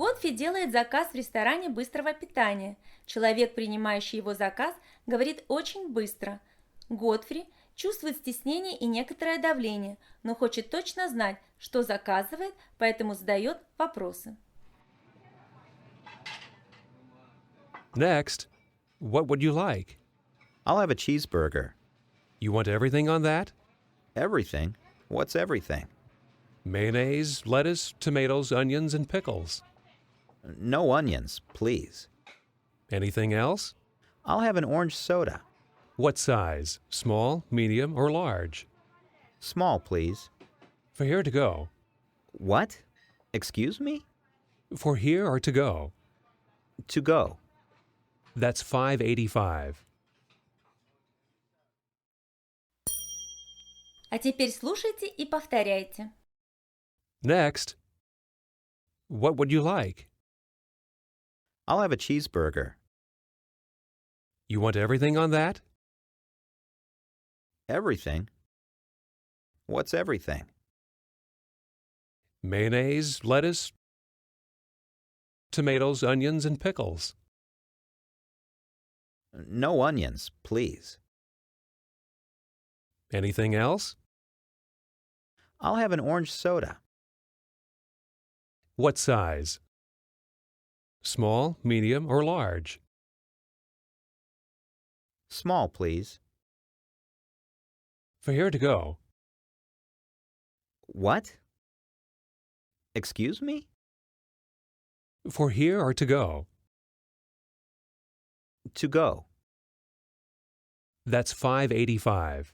Готфри делает заказ в ресторане быстрого питания. Человек, принимающий его заказ, говорит очень быстро. Готфри чувствует стеснение и некоторое давление, но хочет точно знать, что заказывает, поэтому задает вопросы. Next, what would you like? I'll have a cheeseburger. You want everything on that? Everything? What's everything? Mayonnaise, lettuce, tomatoes, onions, and pickles. No onions, please. Anything else? I'll have an orange soda. What size? Small, medium, or large? Small, please. For here or to go? What? Excuse me? For here or to go? To go. That's $5.85. А теперь слушайте и повторяйте. Next, what would you like? I'll have a cheeseburger. You want everything on that? Everything? What's everything? Mayonnaise, lettuce, tomatoes, onions, and pickles. No onions, please. Anything else? I'll have an orange soda. What size? Small, medium, or large? Small, please. For here or to go? What? Excuse me? For here or to go? To go. That's $5.85.